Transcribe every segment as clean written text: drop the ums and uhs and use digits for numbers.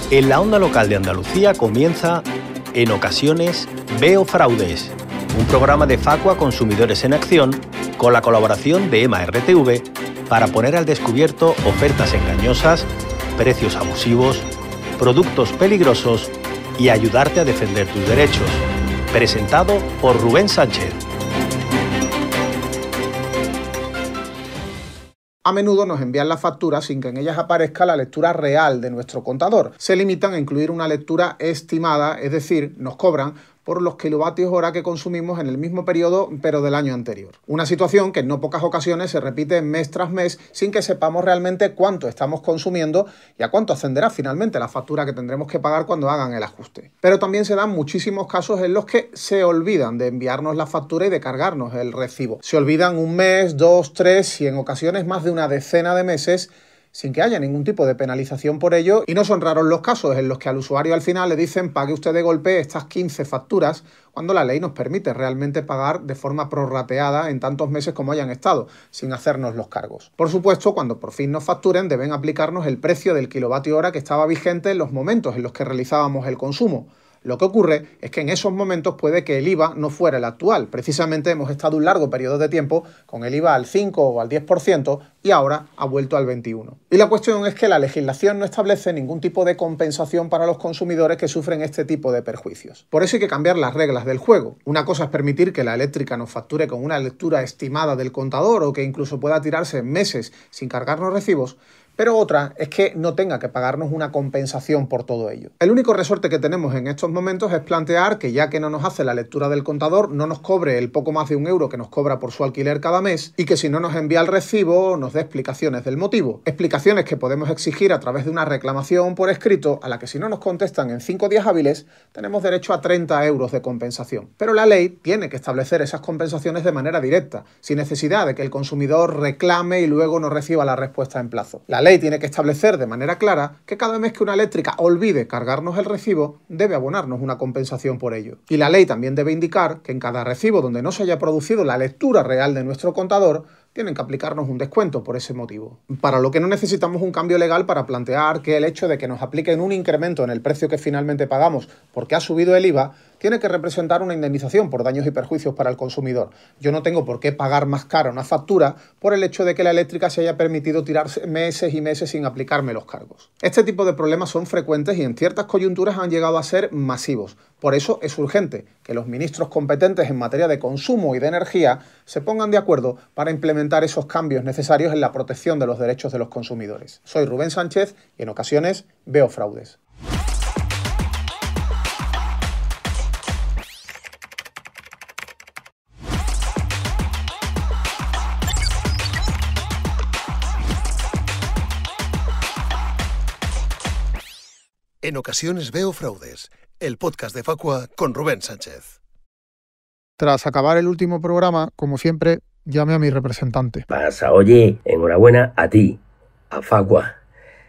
En la onda local de Andalucía comienza En ocasiones veo fraudes, un programa de Facua Consumidores en Acción con la colaboración de EMA RTV para poner al descubierto ofertas engañosas, precios abusivos, productos peligrosos y ayudarte a defender tus derechos. Presentado por Rubén Sánchez. A menudo nos envían las facturas sin que en ellas aparezca la lectura real de nuestro contador. Se limitan a incluir una lectura estimada, es decir, nos cobran por los kilovatios hora que consumimos en el mismo periodo, pero del año anterior. Una situación que en no pocas ocasiones se repite mes tras mes sin que sepamos realmente cuánto estamos consumiendo y a cuánto ascenderá finalmente la factura que tendremos que pagar cuando hagan el ajuste. Pero también se dan muchísimos casos en los que se olvidan de enviarnos la factura y de cargarnos el recibo. Se olvidan un mes, 2, 3 y en ocasiones más de una decena de meses sin que haya ningún tipo de penalización por ello, y no son raros los casos en los que al usuario al final le dicen pague usted de golpe estas 15 facturas, cuando la ley nos permite realmente pagar de forma prorrateada en tantos meses como hayan estado, sin hacernos los cargos. Por supuesto, cuando por fin nos facturen deben aplicarnos el precio del kilovatio hora que estaba vigente en los momentos en los que realizábamos el consumo. Lo que ocurre es que en esos momentos puede que el IVA no fuera el actual. Precisamente hemos estado un largo periodo de tiempo con el IVA al 5 o al 10% y ahora ha vuelto al 21%. Y la cuestión es que la legislación no establece ningún tipo de compensación para los consumidores que sufren este tipo de perjuicios. Por eso hay que cambiar las reglas del juego. Una cosa es permitir que la eléctrica nos facture con una lectura estimada del contador o que incluso pueda tirarse meses sin cargarnos recibos, pero otra es que no tenga que pagarnos una compensación por todo ello. El único resorte que tenemos en estos momentos es plantear que ya que no nos hace la lectura del contador, no nos cobre el poco más de €1 que nos cobra por su alquiler cada mes y que si no nos envía el recibo nos dé explicaciones del motivo. Explicaciones que podemos exigir a través de una reclamación por escrito a la que si no nos contestan en 5 días hábiles tenemos derecho a 30 € de compensación. Pero la ley tiene que establecer esas compensaciones de manera directa, sin necesidad de que el consumidor reclame y luego no reciba la respuesta en plazo. La ley tiene que establecer de manera clara que cada mes que una eléctrica olvide cargarnos el recibo, debe abonarnos una compensación por ello. Y la ley también debe indicar que en cada recibo donde no se haya producido la lectura real de nuestro contador, tienen que aplicarnos un descuento por ese motivo. Para lo que no necesitamos un cambio legal para plantear que el hecho de que nos apliquen un incremento en el precio que finalmente pagamos porque ha subido el IVA tiene que representar una indemnización por daños y perjuicios para el consumidor. Yo no tengo por qué pagar más cara una factura por el hecho de que la eléctrica se haya permitido tirarse meses y meses sin aplicarme los cargos. Este tipo de problemas son frecuentes y en ciertas coyunturas han llegado a ser masivos. Por eso es urgente que los ministros competentes en materia de consumo y de energía se pongan de acuerdo para implementar esos cambios necesarios en la protección de los derechos de los consumidores. Soy Rubén Sánchez y en ocasiones veo fraudes. En ocasiones veo fraudes, el podcast de Facua con Rubén Sánchez. Tras acabar el último programa, como siempre, llame a mi representante. Pasa, oye, enhorabuena a ti, a Facua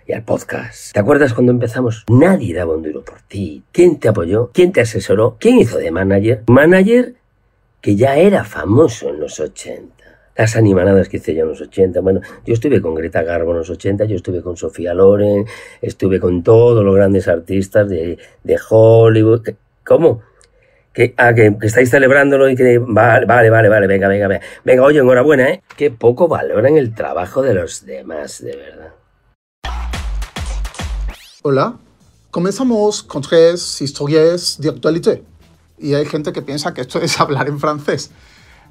y al podcast. ¿Te acuerdas cuando empezamos? Nadie daba un duro por ti. ¿Quién te apoyó? ¿Quién te asesoró? ¿Quién hizo de manager? Manager que ya era famoso en los 80. Las animanadas que hice yo en los 80. Bueno, yo estuve con Greta Garbo en los 80, yo estuve con Sofía Loren, estuve con todos los grandes artistas de Hollywood. ¿Cómo? Que estáis celebrándolo y que... Vale, venga. Venga, oye, enhorabuena, ¿eh? Qué poco valoran el trabajo de los demás, de verdad. Hola, comenzamos con 3 historias de actualidad. Y hay gente que piensa que esto es hablar en francés.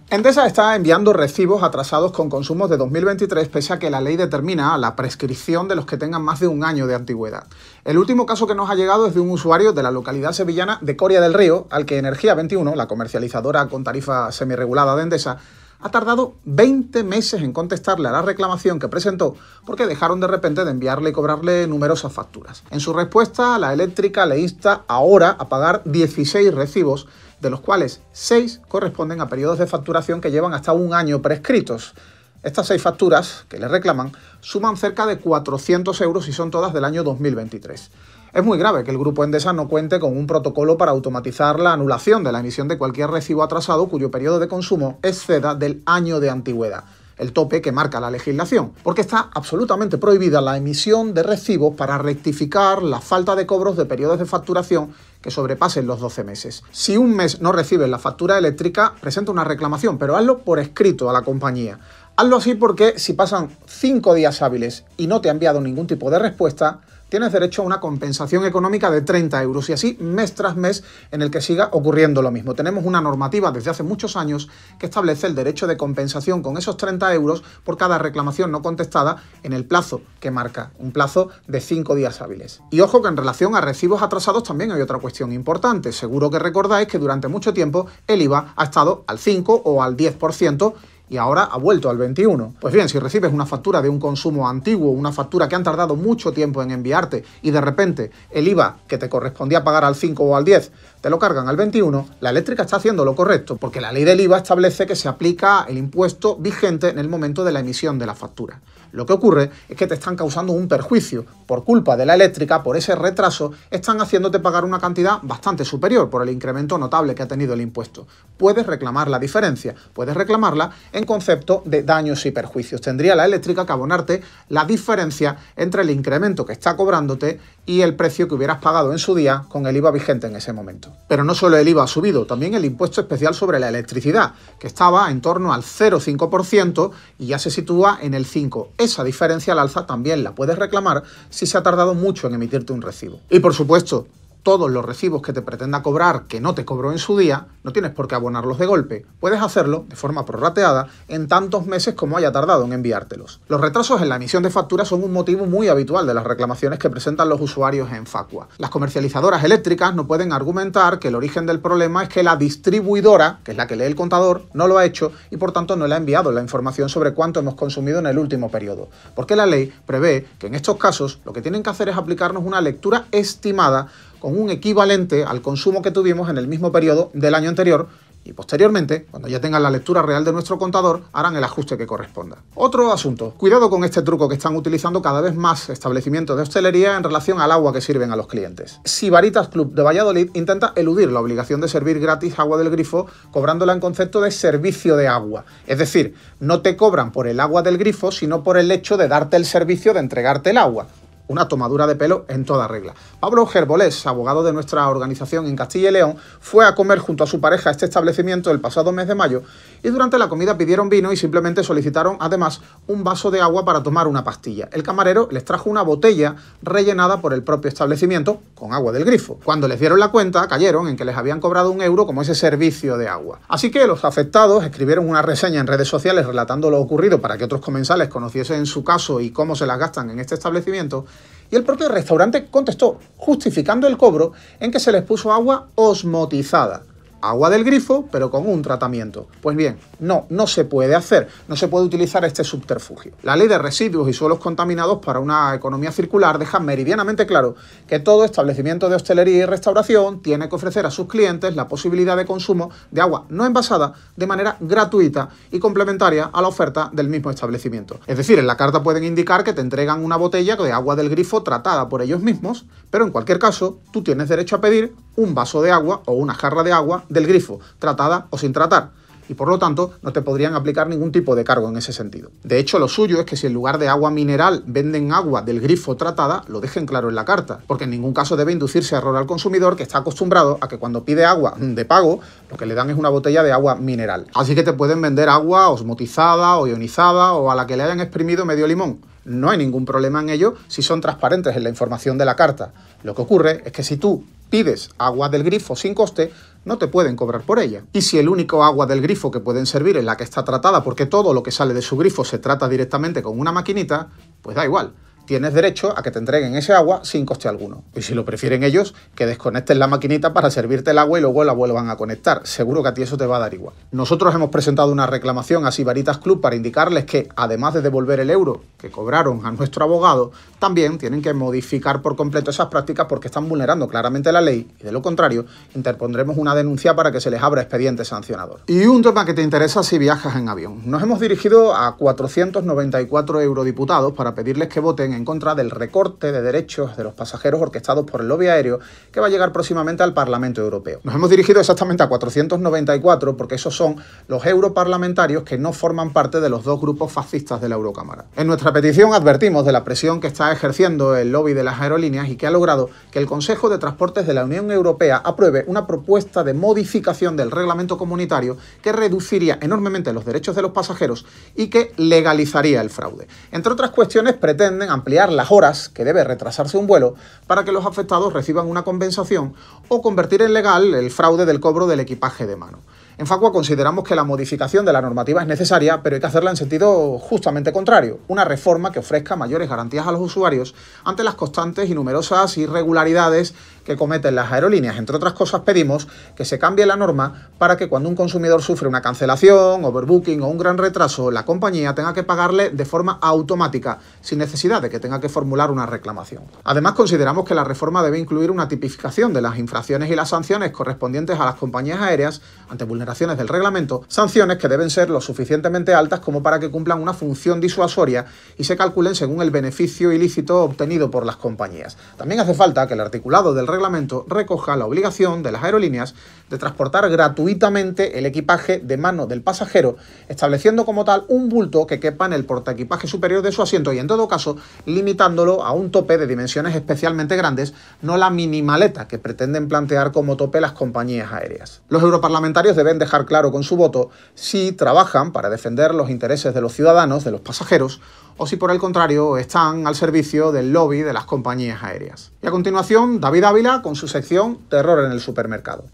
Endesa está enviando recibos atrasados con consumos de 2023 pese a que la ley determina la prescripción de los que tengan más de un año de antigüedad. El último caso que nos ha llegado es de un usuario de la localidad sevillana de Coria del Río, al que Energía 21, la comercializadora con tarifa semirregulada de Endesa, ha tardado 20 meses en contestarle a la reclamación que presentó porque dejaron de repente de enviarle y cobrarle numerosas facturas. En su respuesta, la eléctrica le insta ahora a pagar 16 recibos, de los cuales 6 corresponden a periodos de facturación que llevan hasta un año prescritos. Estas 6 facturas que le reclaman suman cerca de 400 € y son todas del año 2023. Es muy grave que el Grupo Endesa no cuente con un protocolo para automatizar la anulación de la emisión de cualquier recibo atrasado cuyo periodo de consumo exceda del año de antigüedad. el tope que marca la legislación, porque está absolutamente prohibida la emisión de recibos para rectificar la falta de cobros de periodos de facturación que sobrepasen los 12 meses. Si un mes no recibes la factura eléctrica, presenta una reclamación, pero hazlo por escrito a la compañía. Hazlo así porque si pasan 5 días hábiles y no te ha enviado ningún tipo de respuesta, tienes derecho a una compensación económica de 30 euros y así mes tras mes en el que siga ocurriendo lo mismo. Tenemos una normativa desde hace muchos años que establece el derecho de compensación con esos 30 euros por cada reclamación no contestada en el plazo que marca, un plazo de 5 días hábiles. Y ojo que en relación a recibos atrasados también hay otra cuestión importante. Seguro que recordáis que durante mucho tiempo el IVA ha estado al 5 o al 10%, y ahora ha vuelto al 21%. Pues bien, si recibes una factura de un consumo antiguo, una factura que han tardado mucho tiempo en enviarte y de repente el IVA que te correspondía pagar al 5 o al 10 te lo cargan al 21%, la eléctrica está haciendo lo correcto, porque la ley del IVA establece que se aplica el impuesto vigente en el momento de la emisión de la factura. Lo que ocurre es que te están causando un perjuicio. Por culpa de la eléctrica, por ese retraso, están haciéndote pagar una cantidad bastante superior por el incremento notable que ha tenido el impuesto. Puedes reclamar la diferencia, puedes reclamarla en concepto de daños y perjuicios. Tendría la eléctrica que abonarte la diferencia entre el incremento que está cobrándote y el precio que hubieras pagado en su día con el IVA vigente en ese momento. Pero no solo el IVA ha subido, también el impuesto especial sobre la electricidad, que estaba en torno al 0,5% y ya se sitúa en el 5%. Esa diferencia al alza también la puedes reclamar si se ha tardado mucho en emitirte un recibo. Y por supuesto, todos los recibos que te pretenda cobrar que no te cobró en su día, no tienes por qué abonarlos de golpe. Puedes hacerlo de forma prorrateada en tantos meses como haya tardado en enviártelos. Los retrasos en la emisión de facturas son un motivo muy habitual de las reclamaciones que presentan los usuarios en Facua. Las comercializadoras eléctricas no pueden argumentar que el origen del problema es que la distribuidora, que es la que lee el contador, no lo ha hecho y por tanto no le ha enviado la información sobre cuánto hemos consumido en el último periodo. Porque la ley prevé que en estos casos lo que tienen que hacer es aplicarnos una lectura estimada con un equivalente al consumo que tuvimos en el mismo periodo del año anterior y posteriormente, cuando ya tengan la lectura real de nuestro contador, harán el ajuste que corresponda. Otro asunto, cuidado con este truco que están utilizando cada vez más establecimientos de hostelería en relación al agua que sirven a los clientes. Sibaritas Club de Valladolid intenta eludir la obligación de servir gratis agua del grifo cobrándola en concepto de servicio de agua. Es decir, no te cobran por el agua del grifo, sino por el hecho de darte el servicio de entregarte el agua. Una tomadura de pelo en toda regla. Pablo Gerbolés, abogado de nuestra organización en Castilla y León, fue a comer junto a su pareja a este establecimiento el pasado mes de mayo y durante la comida pidieron vino y simplemente solicitaron además un vaso de agua para tomar una pastilla. El camarero les trajo una botella rellenada por el propio establecimiento con agua del grifo. Cuando les dieron la cuenta, cayeron en que les habían cobrado 1 euro como ese servicio de agua. Así que los afectados escribieron una reseña en redes sociales relatando lo ocurrido para que otros comensales conociesen su caso y cómo se las gastan en este establecimiento. Y el propio restaurante contestó, justificando el cobro en que se les puso agua osmotizada. Agua del grifo, pero con un tratamiento. Pues bien, no se puede hacer, no se puede utilizar este subterfugio. La ley de residuos y suelos contaminados para una economía circular deja meridianamente claro que todo establecimiento de hostelería y restauración tiene que ofrecer a sus clientes la posibilidad de consumo de agua no envasada de manera gratuita y complementaria a la oferta del mismo establecimiento. Es decir, en la carta pueden indicar que te entregan una botella de agua del grifo tratada por ellos mismos, pero en cualquier caso, tú tienes derecho a pedir un vaso de agua o una jarra de agua del grifo, tratada o sin tratar, y por lo tanto no te podrían aplicar ningún tipo de cargo en ese sentido. De hecho, lo suyo es que si en lugar de agua mineral venden agua del grifo tratada, lo dejen claro en la carta, porque en ningún caso debe inducirse error al consumidor que está acostumbrado a que cuando pide agua de pago, lo que le dan es una botella de agua mineral. Así que te pueden vender agua osmotizada o ionizada o a la que le hayan exprimido medio limón. No hay ningún problema en ello si son transparentes en la información de la carta. Lo que ocurre es que si tú pides agua del grifo sin coste, no te pueden cobrar por ella. Y si el único agua del grifo que pueden servir es la que está tratada, porque todo lo que sale de su grifo se trata directamente con una maquinita, pues da igual. Tienes derecho a que te entreguen ese agua sin coste alguno. Y si lo prefieren ellos, que desconecten la maquinita para servirte el agua y luego la vuelvan a conectar. Seguro que a ti eso te va a dar igual. Nosotros hemos presentado una reclamación a Sibaritas Club para indicarles que, además de devolver el euro que cobraron a nuestro abogado, también tienen que modificar por completo esas prácticas porque están vulnerando claramente la ley y, de lo contrario, interpondremos una denuncia para que se les abra expediente sancionador. Y un tema que te interesa si viajas en avión. Nos hemos dirigido a 494 eurodiputados para pedirles que voten en contra del recorte de derechos de los pasajeros orquestados por el lobby aéreo que va a llegar próximamente al Parlamento Europeo. Nos hemos dirigido exactamente a 494 porque esos son los europarlamentarios que no forman parte de los dos grupos fascistas de la Eurocámara. En nuestra petición advertimos de la presión que está ejerciendo el lobby de las aerolíneas y que ha logrado que el Consejo de Transportes de la Unión Europea apruebe una propuesta de modificación del reglamento comunitario que reduciría enormemente los derechos de los pasajeros y que legalizaría el fraude. Entre otras cuestiones, pretenden ampliar las horas que debe retrasarse un vuelo para que los afectados reciban una compensación o convertir en legal el fraude del cobro del equipaje de mano. En Facua consideramos que la modificación de la normativa es necesaria, pero hay que hacerla en sentido justamente contrario, una reforma que ofrezca mayores garantías a los usuarios ante las constantes y numerosas irregularidades que cometen las aerolíneas. Entre otras cosas, pedimos que se cambie la norma para que cuando un consumidor sufre una cancelación, overbooking o un gran retraso, la compañía tenga que pagarle de forma automática, sin necesidad de que tenga que formular una reclamación. Además, consideramos que la reforma debe incluir una tipificación de las infracciones y las sanciones correspondientes a las compañías aéreas ante vulneraciones del reglamento, sanciones que deben ser lo suficientemente altas como para que cumplan una función disuasoria y se calculen según el beneficio ilícito obtenido por las compañías. También hace falta que el articulado del reglamento recoja la obligación de las aerolíneas de transportar gratuitamente el equipaje de mano del pasajero, estableciendo como tal un bulto que quepa en el portaequipaje superior de su asiento y, en todo caso, limitándolo a un tope de dimensiones especialmente grandes, no la minimaleta que pretenden plantear como tope las compañías aéreas. Los europarlamentarios deben dejar claro con su voto si trabajan para defender los intereses de los ciudadanos, de los pasajeros, o si por el contrario están al servicio del lobby de las compañías aéreas. Y a continuación, David Ávila con su sección Terror en el supermercado.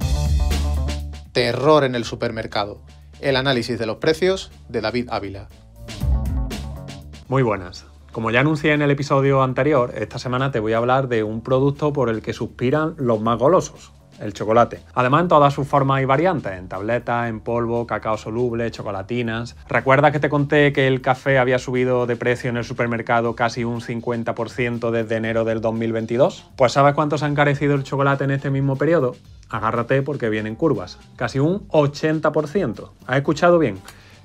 Terror en el supermercado. El análisis de los precios de David Ávila. Muy buenas. Como ya anuncié en el episodio anterior, esta semana te voy a hablar de un producto por el que suspiran los más golosos: el chocolate. Además, en todas sus formas y variantes, en tabletas, en polvo, cacao soluble, chocolatinas. ¿Recuerdas que te conté que el café había subido de precio en el supermercado casi un 50% desde enero del 2022? Pues ¿sabes cuánto se ha encarecido el chocolate en este mismo periodo? Agárrate porque vienen curvas. Casi un 80%. ¿Has escuchado bien?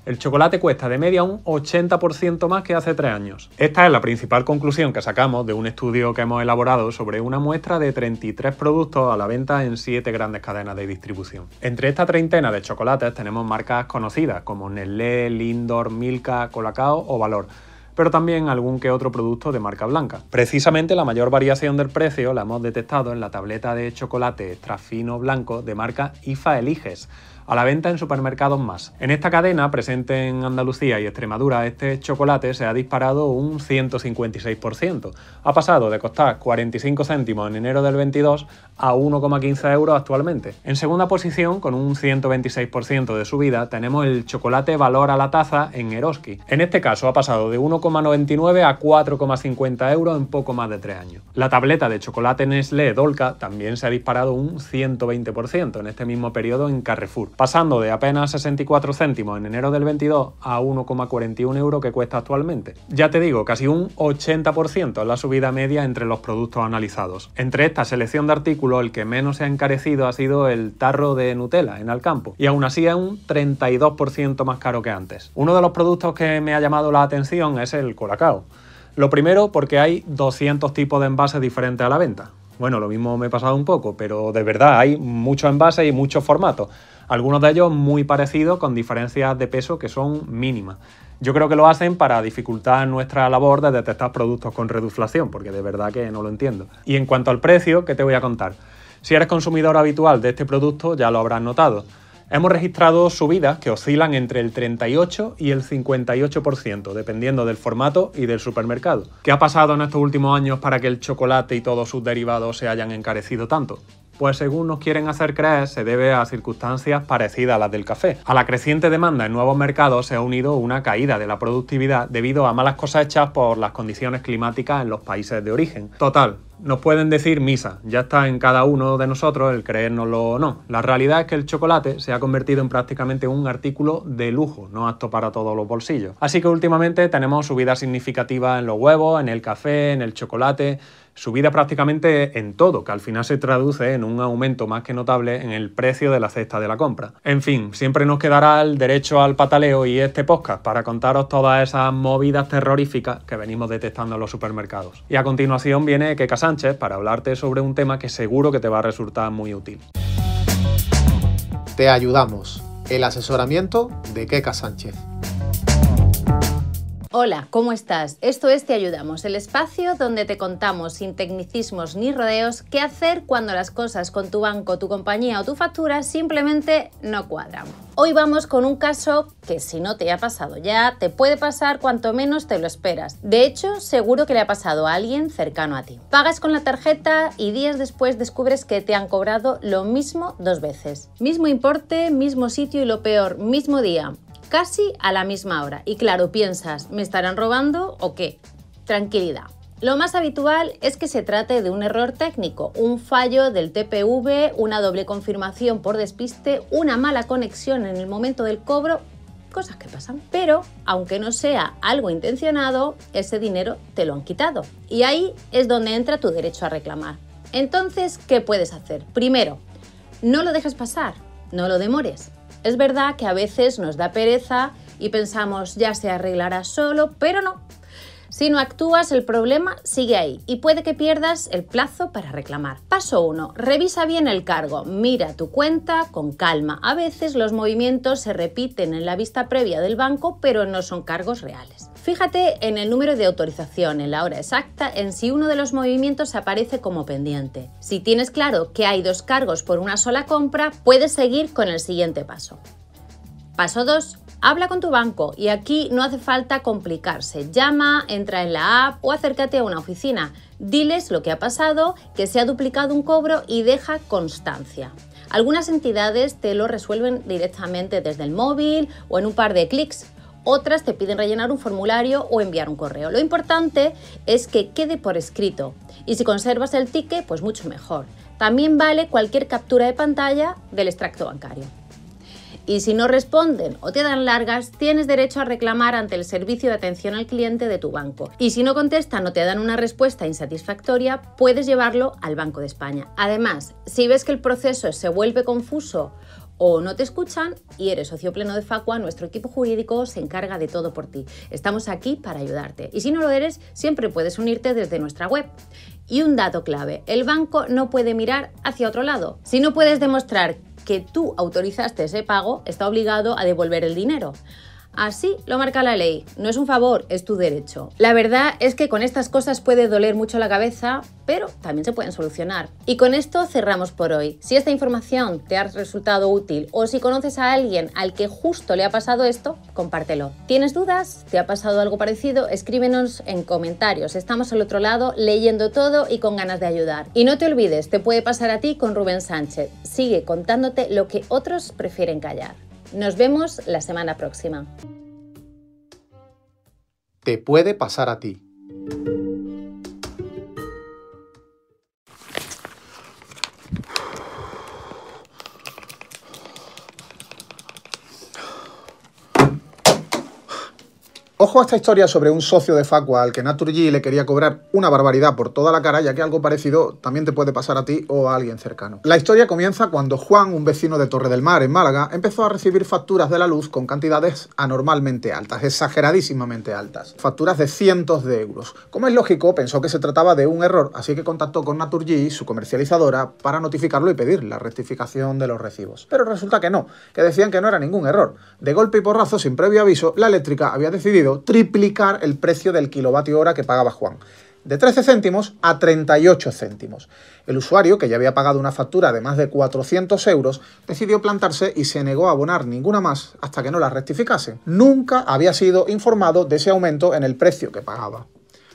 El chocolate cuesta de media un 80% más que hace 3 años. Esta es la principal conclusión que sacamos de un estudio que hemos elaborado sobre una muestra de 33 productos a la venta en 7 grandes cadenas de distribución. Entre esta treintena de chocolates tenemos marcas conocidas como Nestlé, Lindor, Milka, Colacao o Valor, pero también algún que otro producto de marca blanca. Precisamente la mayor variación del precio la hemos detectado en la tableta de chocolate extra fino blanco de marca IFA Eliges, a la venta en supermercados Más. En esta cadena, presente en Andalucía y Extremadura, este chocolate se ha disparado un 156%. Ha pasado de costar 45 céntimos en enero del 22 a 1,15 euros actualmente. En segunda posición, con un 126% de subida, tenemos el chocolate Valor a la taza en Eroski. En este caso ha pasado de 1,99 a 4,50 euros en poco más de 3 años. La tableta de chocolate Nestlé Dolca también se ha disparado un 120% en este mismo periodo en Carrefour, pasando de apenas 64 céntimos en enero del 22 a 1,41 euros que cuesta actualmente. Ya te digo, casi un 80% es la subida media entre los productos analizados. Entre esta selección de artículos, el que menos se ha encarecido ha sido el tarro de Nutella en Alcampo, y aún así es un 32% más caro que antes. Uno de los productos que me ha llamado la atención es el Colacao. Lo primero porque hay 200 tipos de envases diferentes a la venta. Bueno, lo mismo me he pasado un poco, pero de verdad hay muchos envases y muchos formatos. Algunos de ellos muy parecidos, con diferencias de peso que son mínimas. Yo creo que lo hacen para dificultar nuestra labor de detectar productos con reduflación, porque de verdad que no lo entiendo. Y en cuanto al precio, ¿qué te voy a contar? Si eres consumidor habitual de este producto, ya lo habrás notado. Hemos registrado subidas que oscilan entre el 38 y el 58%, dependiendo del formato y del supermercado. ¿Qué ha pasado en estos últimos años para que el chocolate y todos sus derivados se hayan encarecido tanto? Pues según nos quieren hacer creer, se debe a circunstancias parecidas a las del café. A la creciente demanda en nuevos mercados se ha unido una caída de la productividad debido a malas cosechas por las condiciones climáticas en los países de origen. Total, nos pueden decir misa, ya está en cada uno de nosotros el creérnoslo o no. La realidad es que el chocolate se ha convertido en prácticamente un artículo de lujo, no apto para todos los bolsillos. Así que últimamente tenemos subidas significativas en los huevos, en el café, en el chocolate. Subida prácticamente en todo, que al final se traduce en un aumento más que notable en el precio de la cesta de la compra. En fin, siempre nos quedará el derecho al pataleo y este podcast para contaros todas esas movidas terroríficas que venimos detectando en los supermercados. Y a continuación viene Keka Sánchez para hablarte sobre un tema que seguro que te va a resultar muy útil. Te ayudamos. El asesoramiento de Keka Sánchez. Hola, ¿cómo estás? Esto es Te Ayudamos, el espacio donde te contamos sin tecnicismos ni rodeos qué hacer cuando las cosas con tu banco, tu compañía o tu factura simplemente no cuadran. Hoy vamos con un caso que si no te ha pasado ya, te puede pasar cuanto menos te lo esperas. De hecho, seguro que le ha pasado a alguien cercano a ti. Pagas con la tarjeta y días después descubres que te han cobrado lo mismo 2 veces. Mismo importe, mismo sitio y lo peor, mismo día. Casi a la misma hora. Y claro, piensas, ¿me estarán robando o qué? Tranquilidad. Lo más habitual es que se trate de un error técnico, un fallo del TPV, una doble confirmación por despiste, una mala conexión en el momento del cobro, cosas que pasan. Pero, aunque no sea algo intencionado, ese dinero te lo han quitado. Y ahí es donde entra tu derecho a reclamar. Entonces, ¿qué puedes hacer? Primero, no lo dejes pasar, no lo demores. Es verdad que a veces nos da pereza y pensamos ya se arreglará solo, pero no. Si no actúas, el problema sigue ahí y puede que pierdas el plazo para reclamar. Paso 1. Revisa bien el cargo. Mira tu cuenta con calma. A veces los movimientos se repiten en la vista previa del banco, pero no son cargos reales. Fíjate en el número de autorización, en la hora exacta, en si uno de los movimientos aparece como pendiente. Si tienes claro que hay 2 cargos por una sola compra, puedes seguir con el siguiente paso. Paso 2. Habla con tu banco y aquí no hace falta complicarse. Llama, entra en la app o acércate a una oficina. Diles lo que ha pasado, que se ha duplicado un cobro y deja constancia. Algunas entidades te lo resuelven directamente desde el móvil o en un par de clics. Otras te piden rellenar un formulario o enviar un correo. Lo importante es que quede por escrito y si conservas el ticket, pues mucho mejor. También vale cualquier captura de pantalla del extracto bancario. Y si no responden o te dan largas, tienes derecho a reclamar ante el servicio de atención al cliente de tu banco. Y si no contestan o te dan una respuesta insatisfactoria, puedes llevarlo al Banco de España. Además, si ves que el proceso se vuelve confuso o no te escuchan y eres socio pleno de Facua, nuestro equipo jurídico se encarga de todo por ti. Estamos aquí para ayudarte. Y si no lo eres, siempre puedes unirte desde nuestra web. Y un dato clave, el banco no puede mirar hacia otro lado. Si no puedes demostrar que tú autorizaste ese pago, está obligado a devolver el dinero. Así lo marca la ley. No es un favor, es tu derecho. La verdad es que con estas cosas puede doler mucho la cabeza, pero también se pueden solucionar. Y con esto cerramos por hoy. Si esta información te ha resultado útil o si conoces a alguien al que justo le ha pasado esto, compártelo. ¿Tienes dudas? ¿Te ha pasado algo parecido? Escríbenos en comentarios. Estamos al otro lado leyendo todo y con ganas de ayudar. Y no te olvides, te puede pasar a ti con Rubén Sánchez. Sigue contándote lo que otros prefieren callar. Nos vemos la semana próxima. Te puede pasar a ti. Ojo a esta historia sobre un socio de Facua al que Naturgy le quería cobrar una barbaridad por toda la cara, ya que algo parecido también te puede pasar a ti o a alguien cercano. La historia comienza cuando Juan, un vecino de Torre del Mar, en Málaga, empezó a recibir facturas de la luz con cantidades anormalmente altas, exageradísimamente altas. Facturas de cientos de euros. Como es lógico, pensó que se trataba de un error, así que contactó con Naturgy, su comercializadora, para notificarlo y pedir la rectificación de los recibos. Pero resulta que no, que decían que no era ningún error. De golpe y porrazo, sin previo aviso, la eléctrica había decidido triplicar el precio del kilovatio hora que pagaba Juan, de 13 céntimos a 38 céntimos. El usuario, que ya había pagado una factura de más de 400 euros, decidió plantarse y se negó a abonar ninguna más hasta que no la rectificase. Nunca había sido informado de ese aumento en el precio que pagaba.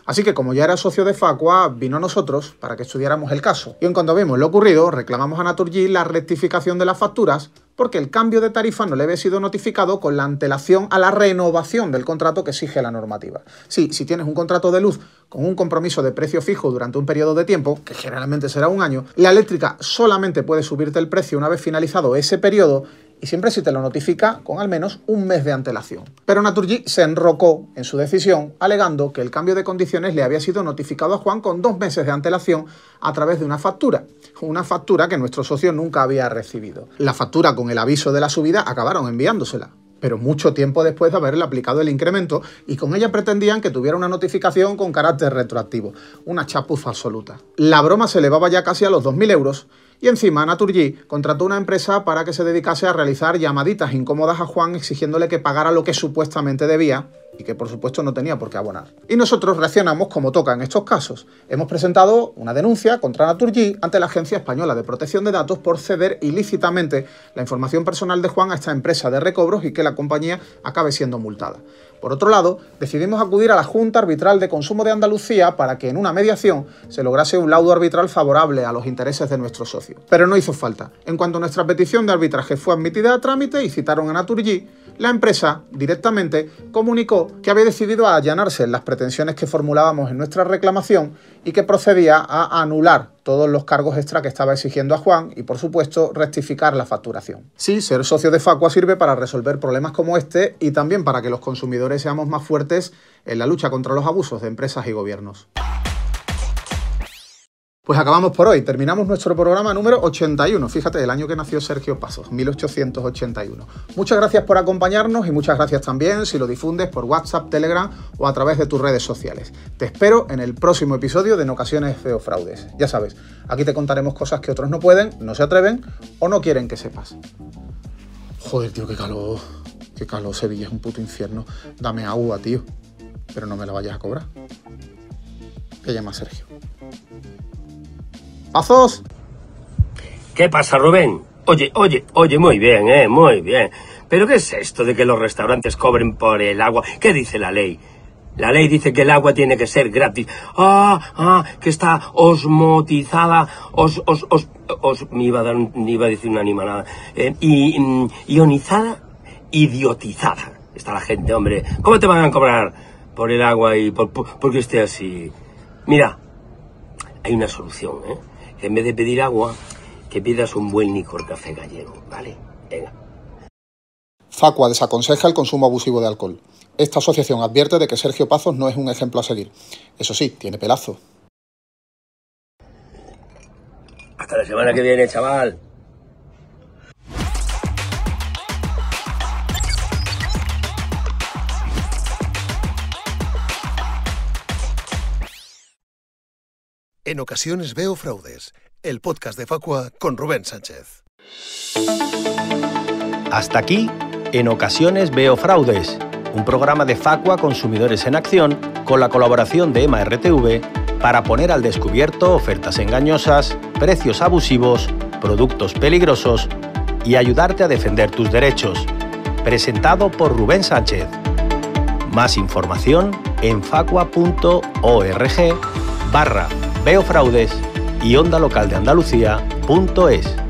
Así que como ya era socio de Facua, vino a nosotros para que estudiáramos el caso. Y en cuanto vimos lo ocurrido, reclamamos a Naturgy la rectificación de las facturas porque el cambio de tarifa no le había sido notificado con la antelación a la renovación del contrato que exige la normativa. Sí, si tienes un contrato de luz con un compromiso de precio fijo durante un periodo de tiempo, que generalmente será un año, la eléctrica solamente puede subirte el precio una vez finalizado ese periodo y siempre si te lo notifica con al menos un mes de antelación. Pero Naturgy se enrocó en su decisión alegando que el cambio de condiciones le había sido notificado a Juan con 2 meses de antelación a través de una factura que nuestro socio nunca había recibido. La factura con el aviso de la subida acabaron enviándosela, pero mucho tiempo después de haberle aplicado el incremento, y con ella pretendían que tuviera una notificación con carácter retroactivo. Una chapuza absoluta. La broma se elevaba ya casi a los 2.000 euros, y encima Naturgy contrató una empresa para que se dedicase a realizar llamaditas incómodas a Juan exigiéndole que pagara lo que supuestamente debía y que por supuesto no tenía por qué abonar. Y nosotros reaccionamos como toca en estos casos. Hemos presentado una denuncia contra Naturgy ante la Agencia Española de Protección de Datos por ceder ilícitamente la información personal de Juan a esta empresa de recobros y que la compañía acabe siendo multada. Por otro lado, decidimos acudir a la Junta Arbitral de Consumo de Andalucía para que en una mediación se lograse un laudo arbitral favorable a los intereses de nuestro socio. Pero no hizo falta. En cuanto nuestra petición de arbitraje fue admitida a trámite y citaron a Naturgy, la empresa directamente comunicó que había decidido allanarse en las pretensiones que formulábamos en nuestra reclamación y que procedía a anular todos los cargos extra que estaba exigiendo a Juan y, por supuesto, rectificar la facturación. Sí, ser socio de Facua sirve para resolver problemas como este y también para que los consumidores seamos más fuertes en la lucha contra los abusos de empresas y gobiernos. Pues acabamos por hoy, terminamos nuestro programa número 81, fíjate, el año que nació Sergio Pazos, 1881. Muchas gracias por acompañarnos y muchas gracias también si lo difundes por WhatsApp, Telegram o a través de tus redes sociales. Te espero en el próximo episodio de En ocasiones veo fraudes. Ya sabes, aquí te contaremos cosas que otros no pueden, no se atreven o no quieren que sepas. Joder, tío, qué calor, Sevilla es un puto infierno. Dame agua, tío, pero no me la vayas a cobrar. Que llama a Sergio. ¡Pazos! ¿Qué pasa, Rubén? Oye, muy bien, muy bien. ¿Pero qué es esto de que los restaurantes cobren por el agua? ¿Qué dice la ley? La ley dice que el agua tiene que ser gratis. Que está osmotizada, me iba a decir una animalada. Ionizada, idiotizada. Está la gente, hombre. ¿Cómo te van a cobrar por el agua y porque esté así? Mira, hay una solución, que en vez de pedir agua, que pidas un buen licor café gallego, ¿vale? Venga. Facua desaconseja el consumo abusivo de alcohol. Esta asociación advierte de que Sergio Pazos no es un ejemplo a seguir. Eso sí, tiene pelazo. Hasta la semana que viene, chaval. En ocasiones veo fraudes, el podcast de Facua con Rubén Sánchez. Hasta aquí, En ocasiones veo fraudes, un programa de Facua Consumidores en Acción con la colaboración de EMA RTV para poner al descubierto ofertas engañosas, precios abusivos, productos peligrosos y ayudarte a defender tus derechos. Presentado por Rubén Sánchez. Más información en facua.org/Veo Fraudes y ondalocaldeandalucía.es.